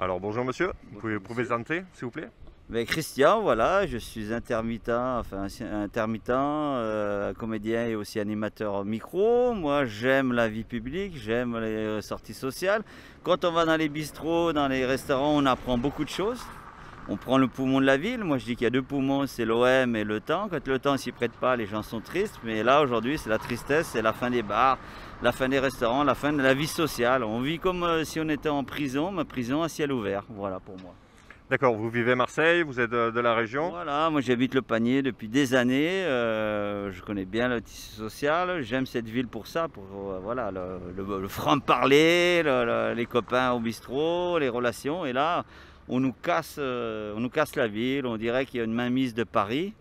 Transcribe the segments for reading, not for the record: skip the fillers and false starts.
Alors bonjour monsieur, vous pouvez vous présenter s'il vous plaît? Ben, Christian, voilà, je suis intermittent, comédien et aussi animateur micro. Moi, j'aime la vie publique, j'aime les sorties sociales. Quand on va dans les bistrots, dans les restaurants, on apprend beaucoup de choses. On prend le poumon de la ville. Moi, je dis qu'il y a deux poumons, c'est l'OM et le temps. Quand le temps s'y prête pas, les gens sont tristes. Mais là, aujourd'hui, c'est la tristesse, c'est la fin des bars, la fin des restaurants, la fin de la vie sociale. On vit comme si on était en prison, mais prison à ciel ouvert. Voilà pour moi. D'accord, vous vivez à Marseille, vous êtes de la région? Voilà, moi j'habite le Panier depuis des années, je connais bien le tissu social, j'aime cette ville pour ça, pour voilà, le franc-parler, les copains au bistrot, les relations. Et là, on nous casse la ville, on dirait qu'il y a une mainmise de Paris,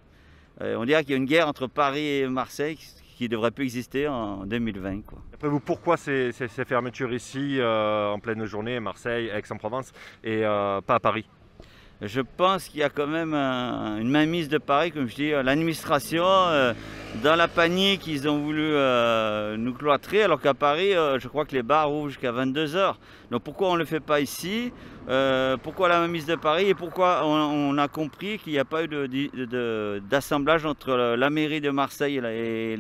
on dirait qu'il y a une guerre entre Paris et Marseille qui ne devrait plus exister en 2020, quoi. Après vous, pourquoi ces fermetures ici en pleine journée, Marseille, Aix-en-Provence et pas à Paris? Je pense qu'il y a quand même une mainmise de Paris, comme je dis, l'administration, dans la panique, ils ont voulu nous cloîtrer, alors qu'à Paris, je crois que les bars ouvrent jusqu'à 22 heures. Donc pourquoi on ne le fait pas ici? Pourquoi la mainmise de Paris? Et pourquoi on a compris qu'il n'y a pas eu d'assemblage entre la mairie de Marseille et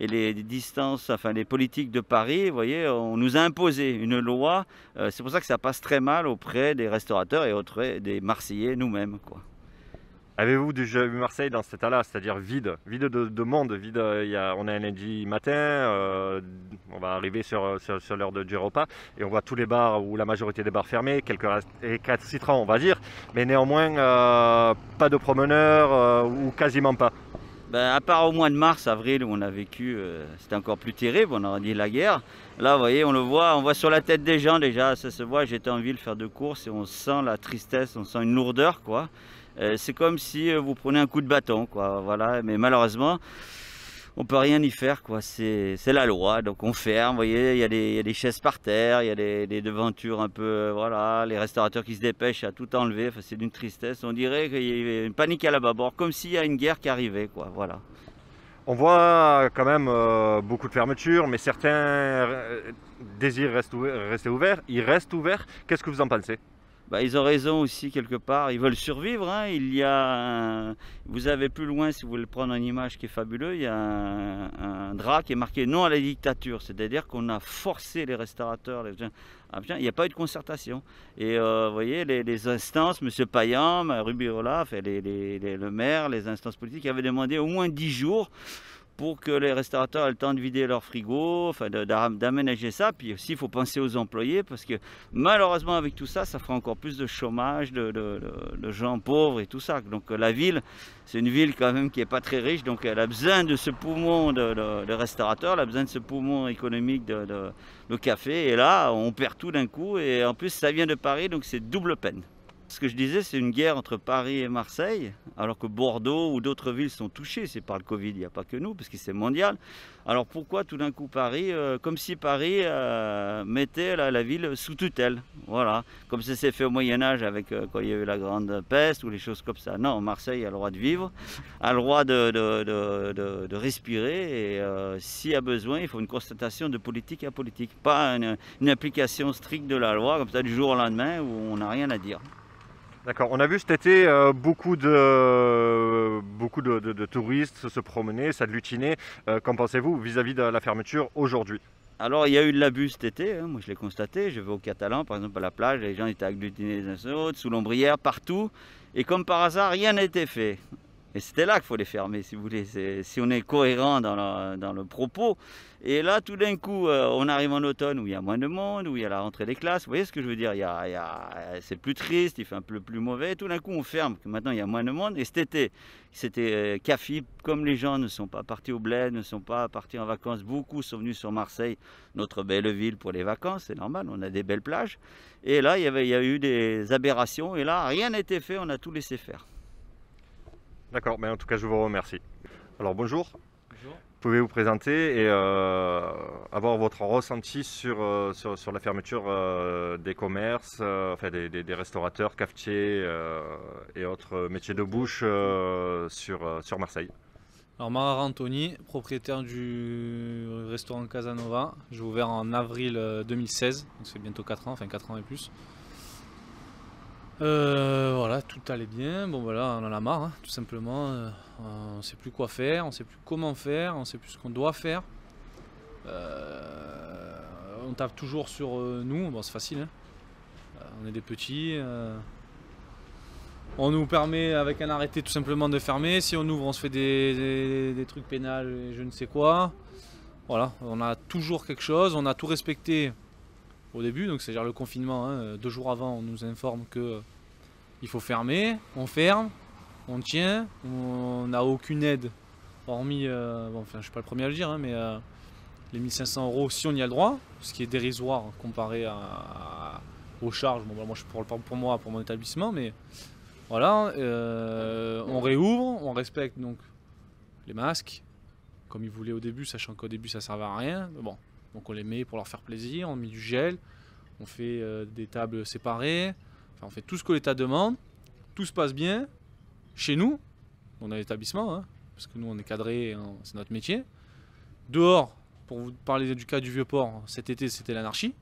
les distances, enfin les politiques de Paris? Vous voyez, on nous a imposé une loi. C'est pour ça que ça passe très mal auprès des restaurateurs et auprès des Marseillais nous-mêmes, quoi. Avez-vous déjà vu Marseille dans cet état-là, c'est-à-dire vide de monde, vide, on est un lundi matin, on va arriver sur l'heure du repas et on voit tous les bars ou la majorité des bars fermés, quelques récalcitrants on va dire, mais néanmoins pas de promeneurs ou quasiment pas. Ben, à part au mois de mars, avril où on a vécu, c'était encore plus terrible, on aurait dit la guerre. Là, vous voyez, on voit sur la tête des gens déjà, ça se voit. J'étais en ville faire de courses et on sent la tristesse, on sent une lourdeur, quoi. C'est comme si vous prenez un coup de bâton, quoi. Voilà, mais malheureusement, on peut rien y faire, quoi. C'est la loi, donc on ferme. Vous voyez, il y a des chaises par terre, il y a des devantures un peu, voilà, les restaurateurs qui se dépêchent à tout enlever. Enfin, c'est d'une tristesse. On dirait qu'il y a une panique à la bâbord, comme s'il y a une guerre qui arrivait, quoi. Voilà. On voit quand même beaucoup de fermetures, mais certains désirent rester ouverts, ils restent ouverts. Qu'est-ce que vous en pensez? Bah, ils ont raison aussi quelque part, ils veulent survivre, hein. Vous avez plus loin, si vous voulez prendre une image qui est fabuleux, il y a un drap qui est marqué non à la dictature, c'est-à-dire qu'on a forcé les restaurateurs, il n'y a pas eu de concertation. Et vous voyez, les instances, M. Payan, Rubirola, enfin, le maire, les instances politiques avaient demandé au moins 10 jours pour que les restaurateurs aient le temps de vider leur frigo, enfin d'aménager ça. Puis aussi, il faut penser aux employés, parce que malheureusement, avec tout ça, ça fera encore plus de chômage, de gens pauvres et tout ça. Donc la ville, c'est une ville quand même qui n'est pas très riche, donc elle a besoin de ce poumon de restaurateurs, elle a besoin de ce poumon économique de café. Et là, on perd tout d'un coup, et en plus, ça vient de Paris, donc c'est double peine. Ce que je disais, c'est une guerre entre Paris et Marseille, alors que Bordeaux ou d'autres villes sont touchées. C'est par le Covid, il n'y a pas que nous, parce que c'est mondial. Alors pourquoi tout d'un coup Paris, comme si Paris mettait la ville sous tutelle, voilà. Comme ça s'est fait au Moyen-Âge avec quand il y a eu la grande peste ou les choses comme ça. Non, Marseille a le droit de vivre, a le droit de respirer, et s'il y a besoin, il faut une constatation de politique à politique, pas une application stricte de la loi, comme ça du jour au lendemain, où on n'a rien à dire. D'accord, on a vu cet été beaucoup de touristes se promener, s'agglutiner. Qu'en pensez-vous vis-à-vis de la fermeture aujourd'hui? Alors, il y a eu de l'abus cet été, hein, moi je l'ai constaté. Je vais au Catalan, par exemple, à la plage, les gens étaient agglutinés les uns sur les autres, sous l'ombrière, partout. Et comme par hasard, rien n'a été fait. Et c'était là qu'il faut les fermer, si vous voulez. Si on est cohérent dans le propos. Et là, tout d'un coup, on arrive en automne où il y a moins de monde, où il y a la rentrée des classes. Vous voyez ce que je veux dire? C'est plus triste, il fait un peu plus mauvais. Tout d'un coup, on ferme. Maintenant, il y a moins de monde. Et cet été, c'était café. Comme les gens ne sont pas partis au bled, ne sont pas partis en vacances, beaucoup sont venus sur Marseille, notre belle ville, pour les vacances. C'est normal, on a des belles plages. Et là, il y a eu des aberrations. Et là, rien n'a été fait, on a tout laissé faire. D'accord, mais en tout cas, je vous remercie. Alors bonjour. Bonjour. Pouvez vous présenter et avoir votre ressenti sur la fermeture des commerces, enfin des restaurateurs, cafetiers et autres métiers de bouche sur Marseille? Alors Marar Anthony, propriétaire du restaurant Casanova. J'ai ouvert en avril 2016, donc c'est bientôt 4 ans, enfin 4 ans et plus. Voilà, tout allait bien. Bon voilà, on en a marre, hein, tout simplement. On sait plus quoi faire, on sait plus comment faire, on sait plus ce qu'on doit faire. On tape toujours sur nous, bon c'est facile, hein. On est des petits. On nous permet avec un arrêté tout simplement de fermer. Si on ouvre, on se fait des trucs pénals et je ne sais quoi. Voilà, on a toujours quelque chose, on a tout respecté au début, donc c'est-à-dire le confinement, hein, 2 jours avant on nous informe que il faut fermer, on ferme, on tient, on n'a aucune aide, hormis, bon, enfin je suis pas le premier à le dire, hein, mais les 1500 € si on y a le droit, ce qui est dérisoire comparé aux charges. Bon, bah, moi je parle pas pour moi, pour mon établissement, mais voilà, on réouvre, on respecte donc les masques, comme ils voulaient au début, sachant qu'au début ça servait à rien. Mais bon, donc on les met pour leur faire plaisir, on met du gel, on fait des tables séparées, enfin on fait tout ce que l'État demande, tout se passe bien. Chez nous, on a l'établissement, hein, parce que nous on est cadré, hein, c'est notre métier. Dehors, pour vous parler du cas du Vieux-Port, cet été c'était l'anarchie,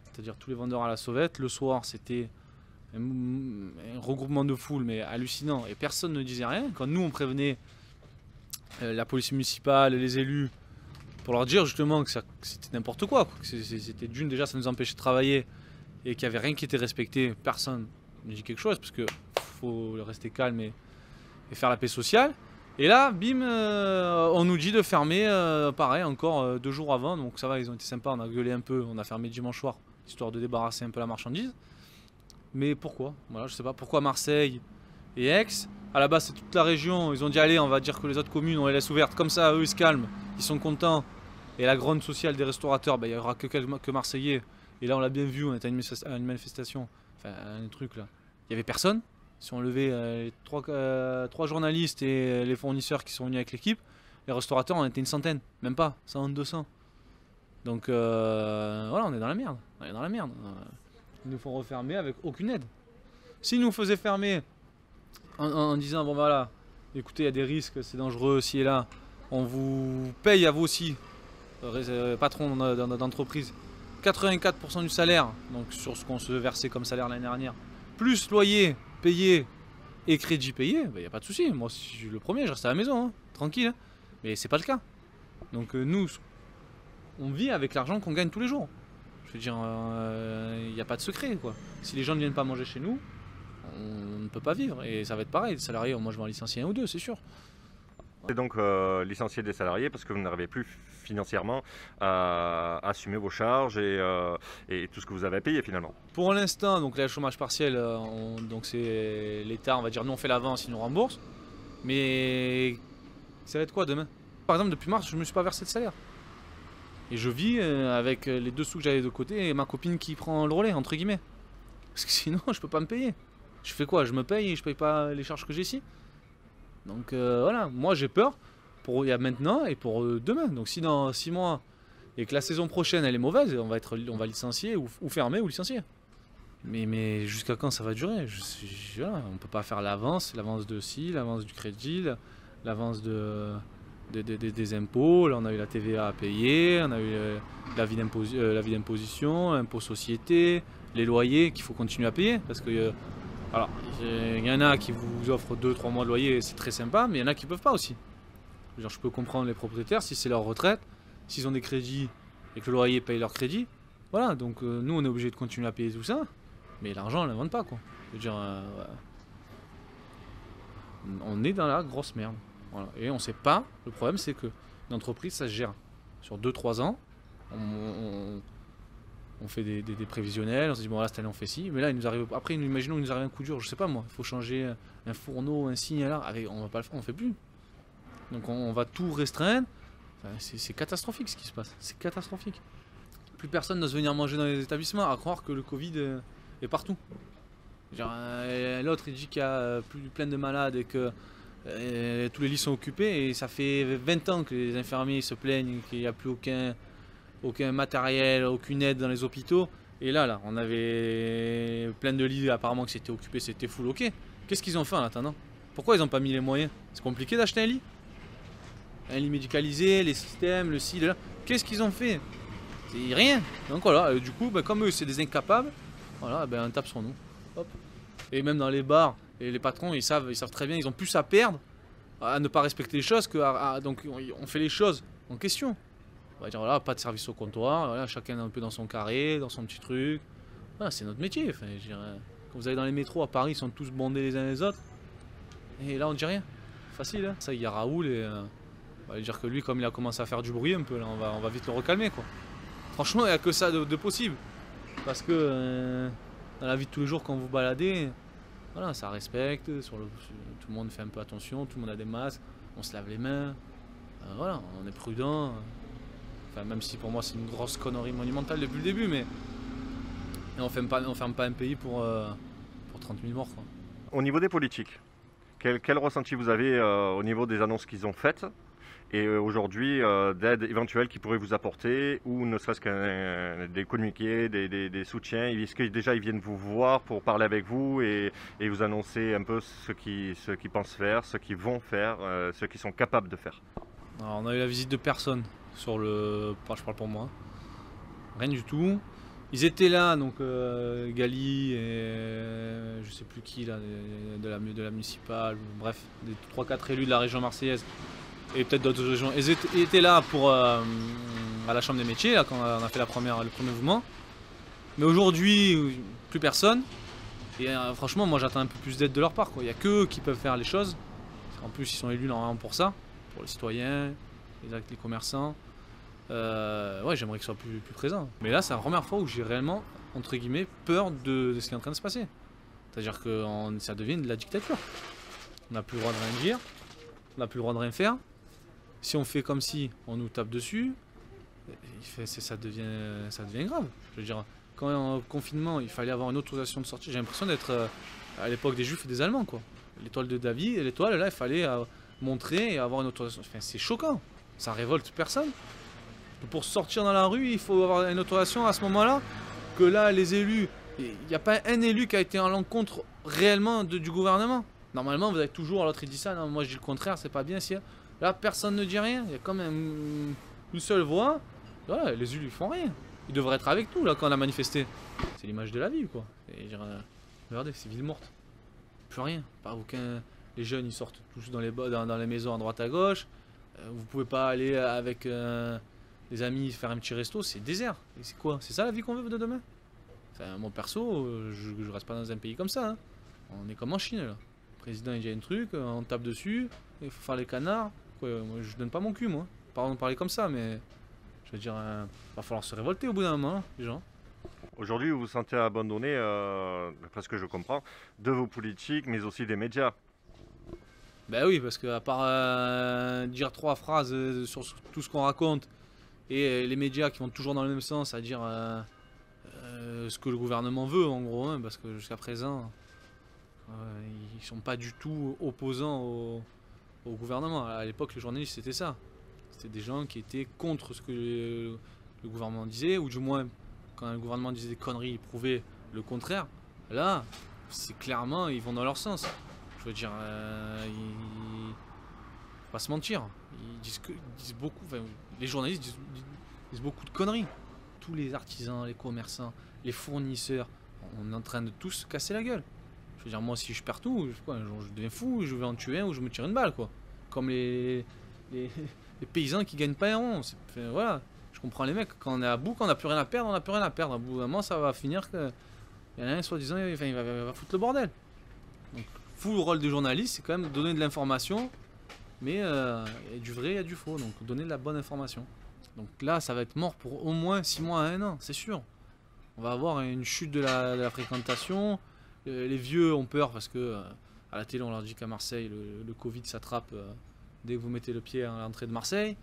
c'est-à-dire tous les vendeurs à la sauvette. Le soir c'était un regroupement de foule mais hallucinant et personne ne disait rien. Quand nous on prévenait la police municipale, les élus, pour leur dire justement que c'était n'importe quoi, que c'était d'une déjà ça nous empêchait de travailler et qu'il n'y avait rien qui était respecté, personne ne dit quelque chose parce que faut rester calme et faire la paix sociale. Et là, bim, on nous dit de fermer, pareil, encore 2 jours avant, donc ça va, ils ont été sympas, on a gueulé un peu, on a fermé dimanche soir, histoire de débarrasser un peu la marchandise. Mais pourquoi? Voilà, je sais pas pourquoi Marseille et Aix. À la base, c'est toute la région. Ils ont dit allez, on va dire que les autres communes, on les laisse ouvertes. Comme ça, eux, ils se calment, ils sont contents. Et la grogne sociale des restaurateurs, il n'y aura que Marseillais. Et là, on l'a bien vu, on était à une manifestation, enfin un truc là. Il n'y avait personne. Si on levait 3 journalistes et les fournisseurs qui sont venus avec l'équipe, les restaurateurs, on était une centaine, même pas, 100, 200. Donc voilà, on est dans la merde. On est dans la merde. Ils nous font refermer avec aucune aide. S'ils nous faisaient fermer en disant bon voilà, écoutez, il y a des risques, c'est dangereux, ci et là, on vous paye à vous aussi, patron d'entreprise, 84% du salaire, donc sur ce qu'on se versait comme salaire l'année dernière, plus loyer payé et crédit payé, il n'y a pas de souci. Moi, si je suis le premier, je reste à la maison, hein, tranquille. Hein. Mais c'est pas le cas. Donc nous, on vit avec l'argent qu'on gagne tous les jours. Je veux dire, il n'y a pas de secret, quoi. Si les gens ne viennent pas manger chez nous, on ne peut pas vivre. Et ça va être pareil. Les salariés, moi je vais en licencier 1 ou 2, c'est sûr. C'est donc licencier des salariés parce que vous n'arrivez plus financièrement à assumer vos charges et tout ce que vous avez payé finalement. Pour l'instant, donc là, le chômage partiel, donc c'est l'État, on va dire, nous on fait l'avance, il nous rembourse. Mais ça va être quoi demain? Par exemple, depuis mars, je ne me suis pas versé de salaire. Et je vis avec les 2 sous que j'avais de côté et ma copine qui prend le relais, entre guillemets. Parce que sinon, je peux pas me payer. Je fais quoi? Je me paye et je paye pas les charges que j'ai ici. Donc voilà, moi j'ai peur pour il y a maintenant et pour demain. Donc si dans 6 mois et que la saison prochaine elle est mauvaise, on va licencier ou fermer ou licencier. Mais jusqu'à quand ça va durer? Voilà, on peut pas faire l'avance de ci, l'avance du crédit, l'avance des impôts. Là on a eu la TVA à payer, on a eu l'avis d'imposition, impôt société, les loyers qu'il faut continuer à payer parce que alors, il y en a qui vous offrent 2-3 mois de loyer, c'est très sympa, mais il y en a qui peuvent pas aussi. Je peux comprendre les propriétaires, si c'est leur retraite, s'ils ont des crédits et que le loyer paye leur crédit, voilà, donc nous on est obligé de continuer à payer tout ça, mais l'argent on ne l'invente pas, quoi. Je veux dire, on est dans la grosse merde. Voilà. Et on sait pas, le problème c'est que l'entreprise ça se gère sur 2-3 ans, on fait des prévisionnels, on se dit bon là cette année on fait ci, mais là il nous arrive, après imaginons qu'il nous arrive un coup dur, je sais pas moi, il faut changer un fourneau, un signe là, on va pas le faire, on fait plus. Donc on va tout restreindre, enfin, c'est catastrophique ce qui se passe, c'est catastrophique. Plus personne n'ose venir manger dans les établissements, à croire que le Covid est partout. L'autre il dit qu'il y a plein de malades et que tous les lits sont occupés et ça fait 20 ans que les infirmiers se plaignent qu'il n'y a plus aucun matériel, aucune aide dans les hôpitaux. Et là, on avait plein de lits, apparemment que c'était occupé, c'était full, ok. Qu'est-ce qu'ils ont fait en attendant? Pourquoi ils n'ont pas mis les moyens? C'est compliqué d'acheter un lit? Un lit médicalisé, les systèmes, le ci, le là. Qu'est-ce qu'ils ont fait? C'est rien. Donc voilà, du coup, comme eux, c'est des incapables, voilà, on tape sur nous. Hop. Et même dans les bars, et les patrons, ils savent très bien, ils ont plus à perdre à ne pas respecter les choses donc on fait les choses en question. On va dire voilà, pas de service au comptoir, voilà, chacun un peu dans son carré, dans son petit truc. Voilà, c'est notre métier. Enfin, je dirais, quand vous allez dans les métros à Paris, ils sont tous bondés les uns les autres. Et là, on dit rien. Facile, hein. Ça, il y a Raoul et on va dire que lui, comme il a commencé à faire du bruit un peu, là, on va vite le recalmer, quoi. Franchement, il n'y a que ça de possible. Parce que dans la vie de tous les jours, quand vous baladez, voilà, ça respecte. Tout le monde fait un peu attention, tout le monde a des masques, on se lave les mains. Voilà, on est prudent. Enfin, même si pour moi, c'est une grosse connerie monumentale depuis le début, mais et on ferme pas un pays pour 30 000 morts, quoi. Au niveau des politiques, quel ressenti vous avez au niveau des annonces qu'ils ont faites et aujourd'hui d'aide éventuelle qu'ils pourraient vous apporter ou ne serait-ce que des communiqués, des soutiens? Est-ce que déjà ils viennent vous voir pour parler avec vous et vous annoncer un peu ce qu'ils pensent faire, ce qu'ils vont faire, ce qu'ils sont capables de faire? Alors, on a eu la visite de personne sur je parle pour moi. Rien du tout. Ils étaient là, donc Gali et je sais plus qui là, de la municipale, bref, des 3-4 élus de la région marseillaise et peut-être d'autres régions. Ils étaient là pour à la Chambre des métiers, là, quand on a fait le premier mouvement. Mais aujourd'hui, plus personne. Et franchement, moi j'attends un peu plus d'aide de leur part, quoi. Il n'y a qu'eux qui peuvent faire les choses. En plus, ils sont élus normalement pour ça, pour les citoyens, les commerçants. Ouais, j'aimerais qu'ils soient plus présents. Mais là, c'est la première fois où j'ai réellement, entre guillemets, peur de ce qui est en train de se passer. C'est-à-dire que ça devient de la dictature. On n'a plus le droit de rien dire, on n'a plus le droit de rien faire. Si on fait comme si on nous tape dessus, ça devient grave. Je veux dire, quand en confinement, il fallait avoir une autorisation de sortie, j'ai l'impression d'être à l'époque des Juifs et des Allemands, quoi. L'étoile de David, et l'étoile, là, il fallait montrer et avoir une autorisation. Enfin, c'est choquant, ça révolte personne. Pour sortir dans la rue, il faut avoir une autorisation à ce moment-là. Que là, les élus, il n'y a pas un élu qui a été en l'encontre réellement du gouvernement. Normalement, vous avez toujours, l'autre il dit ça, non, moi je dis le contraire, c'est pas bien. Si là, personne ne dit rien, il y a quand même une seule voix. Voilà, les élus ils font rien. Ils devraient être avec nous là quand on a manifesté. C'est l'image de la ville, quoi. Et dire, regardez, c'est ville morte. Plus rien, pas aucun. Les jeunes ils sortent tous dans les maisons à droite à gauche. Vous pouvez pas aller avec des amis faire un petit resto, c'est désert. Et c'est quoi? C'est ça la vie qu'on veut de demain? Enfin, moi perso, je reste pas dans un pays comme ça, hein. On est comme en Chine là. Le président il dit un truc, on tape dessus, il faut faire les canards. Quoi, moi je donne pas mon cul, moi. Pardon de parler comme ça, mais je veux dire, va falloir se révolter au bout d'un moment, hein, les gens. Aujourd'hui, vous vous sentez abandonné, d'après ce que je comprends, de vos politiques, mais aussi des médias. Ben oui, parce qu'à part dire 3 phrases sur tout ce qu'on raconte, et les médias qui vont toujours dans le même sens, à dire ce que le gouvernement veut, en gros, hein, parce que jusqu'à présent, ils sont pas du tout opposants au gouvernement. À l'époque, les journalistes, c'était ça. C'était des gens qui étaient contre ce que le gouvernement disait, ou du moins, quand le gouvernement disait des conneries, ils prouvaient le contraire. Là, c'est clairement, ils vont dans leur sens. Je veux dire, faut pas se mentir. Ils disent beaucoup, enfin, les journalistes disent beaucoup de conneries. Tous les artisans, les commerçants, les fournisseurs, on est en train de tous se casser la gueule. Je veux dire, moi, si je perds tout, je deviens fou, je vais en tuer un ou je me tire une balle, quoi. Comme les paysans qui gagnent pas un rond. Enfin, voilà, je comprends les mecs. Quand on est à bout, quand on n'a plus rien à perdre, on n'a plus rien à perdre. À bout d'un moment, ça va finir que il y en a un, soi-disant, il va foutre le bordel. Donc, le rôle du journaliste, c'est quand même donner de l'information, mais il y a du vrai, il y a du faux, donc donner de la bonne information. Donc là, ça va être mort pour au moins 6 mois à 1 an, c'est sûr. On va avoir une chute de la fréquentation. Les vieux ont peur parce que à la télé, on leur dit qu'à Marseille, le Covid s'attrape dès que vous mettez le pied à l'entrée de Marseille.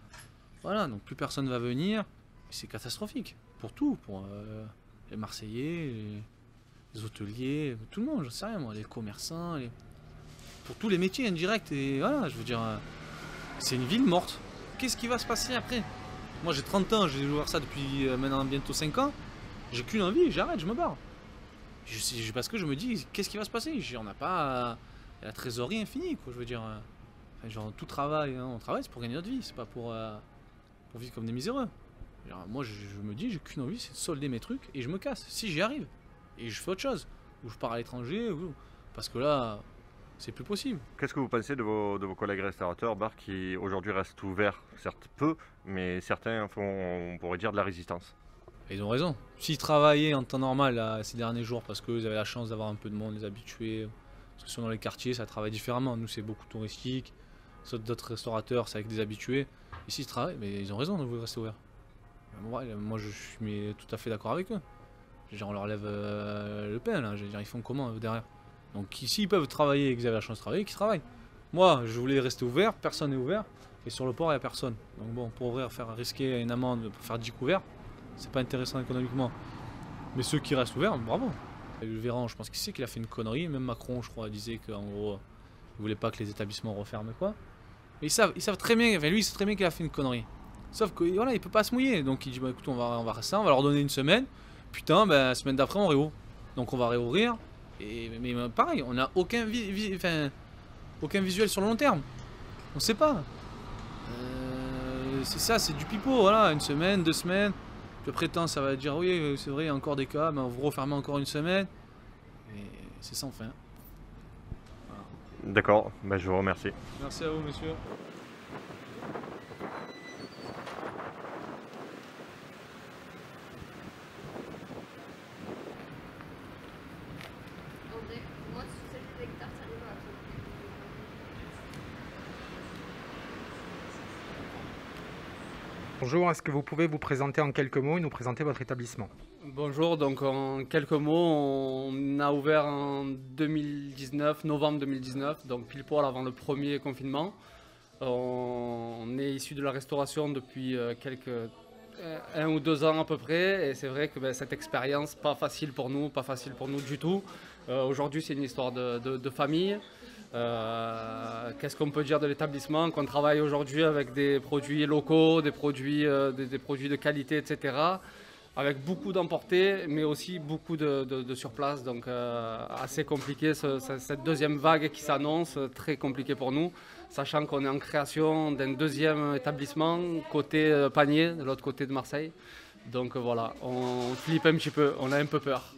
Voilà, donc plus personne va venir. C'est catastrophique pour tout, pour les Marseillais, les hôteliers, tout le monde, je sais rien moi, les commerçants, pour tous les métiers indirects. Et voilà, je veux dire, c'est une ville morte. Qu'est-ce qui va se passer après? Moi j'ai 30 ans, j'ai ouvert ça depuis maintenant bientôt 5 ans. J'ai qu'une envie, j'arrête, je me barre. Parce que je me dis, qu'est-ce qui va se passer? On n'a pas la trésorerie infinie, quoi. Je veux dire, genre tout travail, hein, on travaille, c'est pour gagner notre vie, c'est pas pour vivre comme des miséreux. Genre, moi je me dis, j'ai qu'une envie, c'est de solder mes trucs et je me casse, si j'y arrive. Et je fais autre chose. ou je pars à l'étranger, parce que là, c'est plus possible. Qu'est-ce que vous pensez de vos collègues restaurateurs, bars, qui aujourd'hui restent ouverts, certes peu, mais certains font, on pourrait dire, de la résistance? Et ils ont raison. S'ils travaillaient en temps normal là, ces derniers jours, parce qu'ils avaient la chance d'avoir un peu de monde, les habitués, parce que sont dans les quartiers, ça travaille différemment. Nous, c'est beaucoup touristique. D'autres restaurateurs, c'est avec des habitués. Ici, ils travaillent, mais ils ont raison de rester ouverts. Moi, je suis tout à fait d'accord avec eux. Je veux dire, on leur lève le pain, là. Je veux dire, ils font comment derrière? Donc, s'ils peuvent travailler et qu'ils avaient la chance de travailler, qu'ils travaillent. Moi, je voulais rester ouvert, personne n'est ouvert. Et sur le port, il n'y a personne. Donc, bon, pour ouvrir, faire risquer une amende pour faire 10 couverts, c'est pas intéressant économiquement. Mais ceux qui restent ouverts, bravo. Et le Véran, je pense qu'il sait qu'il a fait une connerie. Même Macron, je crois, disait qu'en gros, il voulait pas que les établissements referment quoi. Mais ils savent très bien, enfin lui, il sait très bien qu'il a fait une connerie. Sauf que voilà, il peut pas se mouiller. Donc il dit bah écoute, on va rester, on va leur donner une semaine. Putain, ben la semaine d'après, on réouvre. Donc on va réouvrir. Mais pareil, on n'a aucun visuel sur le long terme. On sait pas. C'est ça, c'est du pipeau, voilà, une semaine, 2 semaines. Puis après temps, ça va dire oui, c'est vrai, il y a encore des cas, mais on va refermer encore une semaine. Et c'est sans fin. D'accord, bah, je vous remercie. Merci à vous, monsieur. Moi, sur 7 hectares, ça arrive à tout. Bonjour, est-ce que vous pouvez vous présenter en quelques mots et nous présenter votre établissement? Bonjour, donc en quelques mots, on a ouvert en 2019, novembre 2019, donc pile poil avant le premier confinement. On est issu de la restauration depuis 1 ou 2 ans à peu près, et c'est vrai que cette expérience, pas facile pour nous du tout. Aujourd'hui, c'est une histoire de famille. Qu'est-ce qu'on peut dire de l'établissement? Qu'on travaille aujourd'hui avec des produits locaux, des produits de qualité, etc. Avec beaucoup d'emportés, mais aussi beaucoup de surplace. Donc assez compliqué cette deuxième vague qui s'annonce, très compliqué pour nous. Sachant qu'on est en création d'un deuxième établissement côté Panier, de l'autre côté de Marseille. Donc voilà, on flippe un petit peu, on a un peu peur.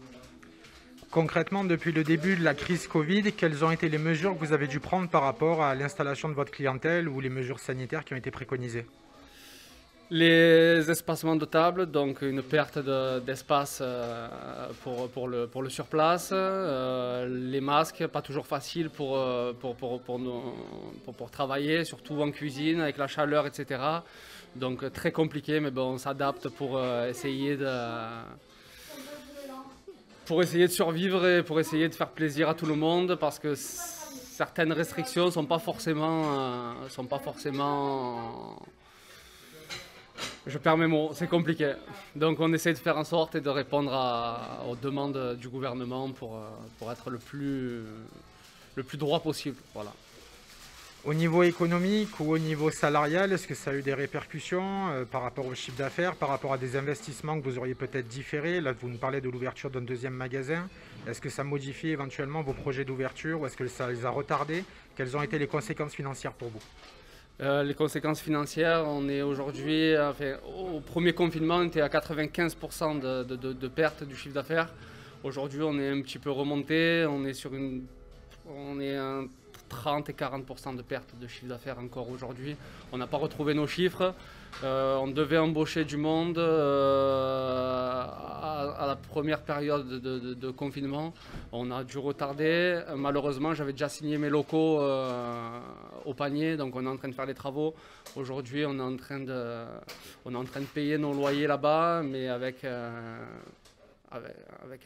Concrètement, depuis le début de la crise Covid, quelles ont été les mesures que vous avez dû prendre par rapport à l'installation de votre clientèle ou les mesures sanitaires qui ont été préconisées? Les espacements de table, donc une perte d'espace pour le surplace. Les masques, pas toujours facile pour travailler, surtout en cuisine, avec la chaleur, etc. Donc très compliqué, mais bon, on s'adapte pour essayer de survivre et pour essayer de faire plaisir à tout le monde, parce que certaines restrictions ne sont pas forcément... Je perds mes mots, c'est compliqué. Donc on essaie de faire en sorte et de répondre aux demandes du gouvernement pour être le plus droit possible. Voilà. Au niveau économique ou au niveau salarial, est-ce que ça a eu des répercussions par rapport au chiffre d'affaires, par rapport à des investissements que vous auriez peut-être différés? Là, vous nous parlez de l'ouverture d'un deuxième magasin. Est-ce que ça modifie éventuellement vos projets d'ouverture ou est-ce que ça les a retardés? Quelles ont été les conséquences financières pour vous? Les conséquences financières, on est aujourd'hui, au premier confinement, on était à 95% de perte du chiffre d'affaires. Aujourd'hui, on est un petit peu remonté, on est à 30 et 40% de perte de chiffre d'affaires encore aujourd'hui. On n'a pas retrouvé nos chiffres. On devait embaucher du monde à la première période de confinement. On a dû retarder. Malheureusement, j'avais déjà signé mes locaux au Panier, donc on est en train de faire les travaux. Aujourd'hui, on est en train de payer nos loyers là-bas, mais avec un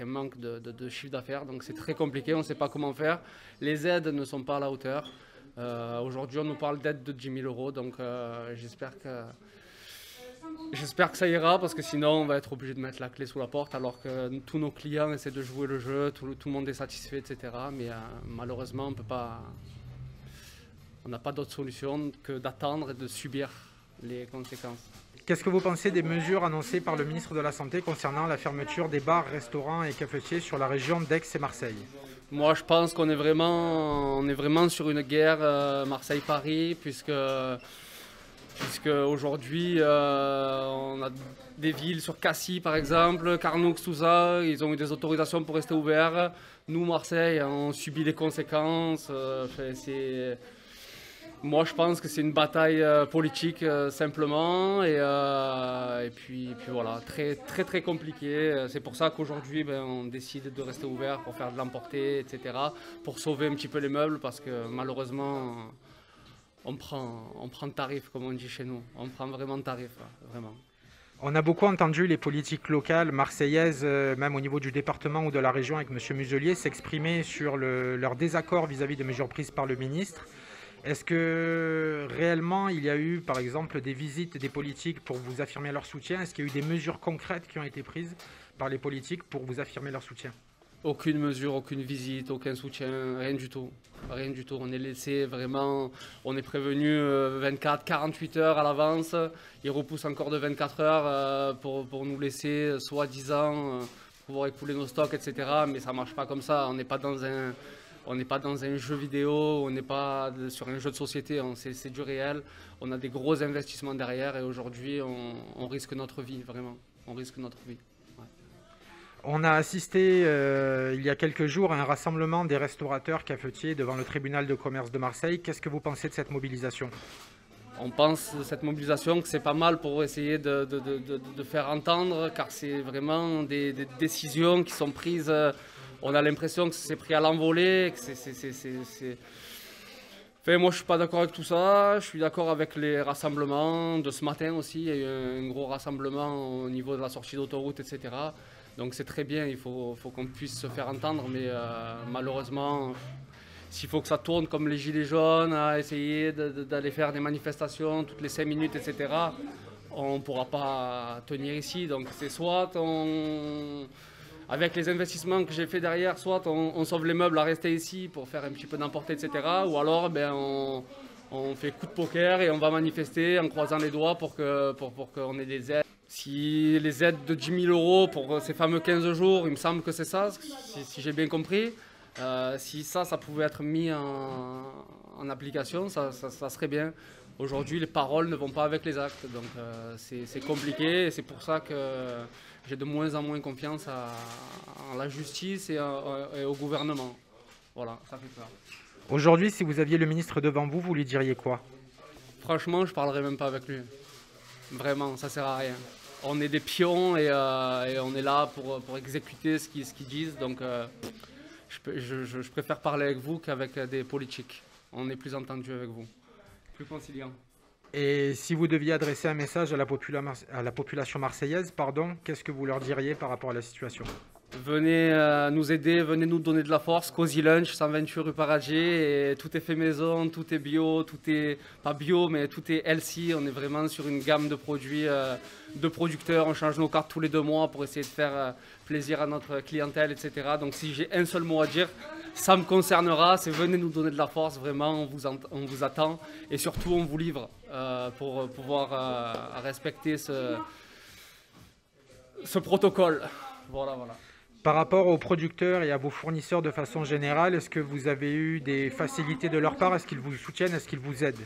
manque de chiffre d'affaires. Donc c'est très compliqué, on ne sait pas comment faire. Les aides ne sont pas à la hauteur. Aujourd'hui, on nous parle d'aide de 10 000 €, donc j'espère que ça ira, parce que sinon on va être obligé de mettre la clé sous la porte, alors que tous nos clients essaient de jouer le jeu, tout le monde est satisfait, etc. Mais malheureusement, on n'a pas d'autre solution que d'attendre et de subir les conséquences. Qu'est-ce que vous pensez des mesures annoncées par le ministre de la Santé concernant la fermeture des bars, restaurants et cafetiers sur la région d'Aix et Marseille? Moi, je pense qu'on est vraiment sur une guerre Marseille-Paris, puisque aujourd'hui, on a des villes sur Cassis par exemple, Carnoux, tout ça, ils ont eu des autorisations pour rester ouverts. Nous, Marseille, on subit les conséquences. Moi, je pense que c'est une bataille politique simplement. Et puis voilà, très très très compliqué. C'est pour ça qu'aujourd'hui, on décide de rester ouvert pour faire de l'emporter, etc. Pour sauver un petit peu les meubles parce que malheureusement, on prend tarif, comme on dit chez nous. On prend vraiment tarif, vraiment. On a beaucoup entendu les politiques locales, marseillaises, même au niveau du département ou de la région avec M. Muselier, s'exprimer sur leur désaccord vis-à-vis des mesures prises par le ministre. Est-ce que réellement il y a eu par exemple des visites des politiques pour vous affirmer leur soutien? Est-ce qu'il y a eu des mesures concrètes qui ont été prises par les politiques pour vous affirmer leur soutien? Aucune mesure, aucune visite, aucun soutien, rien du tout. Rien du tout. On est laissé vraiment, on est prévenu 24, 48 heures à l'avance. Ils repoussent encore de 24 heures pour nous laisser soi-disant pouvoir écouler nos stocks, etc. Mais ça ne marche pas comme ça. On n'est pas dans un jeu vidéo, on n'est pas sur un jeu de société, c'est du réel. On a des gros investissements derrière et aujourd'hui, on risque notre vie, vraiment. On risque notre vie. Ouais. On a assisté il y a quelques jours à un rassemblement des restaurateurs cafetiers devant le tribunal de commerce de Marseille. Qu'est-ce que vous pensez de cette mobilisation? On pense de cette mobilisation que c'est pas mal pour essayer de faire entendre, car c'est vraiment des décisions qui sont prises. On a l'impression que c'est pris à l'envolée, que Enfin, moi, je ne suis pas d'accord avec tout ça. Je suis d'accord avec les rassemblements de ce matin aussi. Il y a eu un gros rassemblement au niveau de la sortie d'autoroute, etc. Donc c'est très bien, il faut qu'on puisse se faire entendre, mais malheureusement, s'il faut que ça tourne comme les gilets jaunes, à essayer d'aller faire des manifestations toutes les 5 minutes, etc., on ne pourra pas tenir ici. Donc c'est soit avec les investissements que j'ai fait derrière, soit on sauve les meubles à rester ici pour faire un petit peu d'emporter, etc. Ou alors on fait coup de poker et on va manifester en croisant les doigts pour qu'on ait des aides. Si les aides de 10 000 € pour ces fameux 15 jours, il me semble que c'est ça, si j'ai bien compris. Si ça pouvait être mis en application, ça serait bien. Aujourd'hui, les paroles ne vont pas avec les actes, donc c'est compliqué et c'est pour ça que j'ai de moins en moins confiance en la justice et au gouvernement. Voilà, ça fait peur. Aujourd'hui, si vous aviez le ministre devant vous, vous lui diriez quoi? Franchement, je ne parlerai même pas avec lui. Vraiment, ça ne sert à rien. On est des pions et on est là pour exécuter ce qu'ils disent, donc je préfère parler avec vous qu'avec des politiques. On est plus entendu avec vous, plus conciliant. Et si vous deviez adresser un message à la population marseillaise, qu'est-ce que vous leur diriez par rapport à la situation? Venez nous aider, venez nous donner de la force. Cozy Lunch, 128 rue Paradis, et tout est fait maison, tout est bio, tout est pas bio, mais tout est healthy. On est vraiment sur une gamme de produits de producteurs. On change nos cartes tous les 2 mois pour essayer de faire plaisir à notre clientèle, etc. Donc si j'ai un seul mot à dire, ça me concernera, c'est venez nous donner de la force, vraiment, on vous attend. Et surtout, on vous livre pour pouvoir respecter ce protocole. Voilà. Par rapport aux producteurs et à vos fournisseurs de façon générale, est-ce que vous avez eu des facilités de leur part? Est-ce qu'ils vous soutiennent? Est-ce qu'ils vous aident?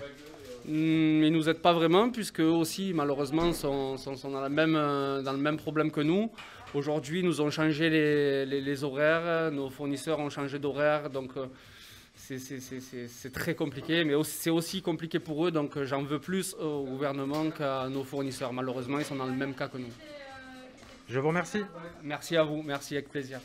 Ils ne nous aident pas vraiment, puisque eux aussi, malheureusement, sont dans le même problème que nous. Aujourd'hui, nous ont changé les horaires, nos fournisseurs ont changé d'horaire, donc c'est très compliqué, mais c'est aussi compliqué pour eux, donc j'en veux plus au gouvernement qu'à nos fournisseurs. Malheureusement, ils sont dans le même cas que nous. Je vous remercie. Merci à vous, merci avec plaisir.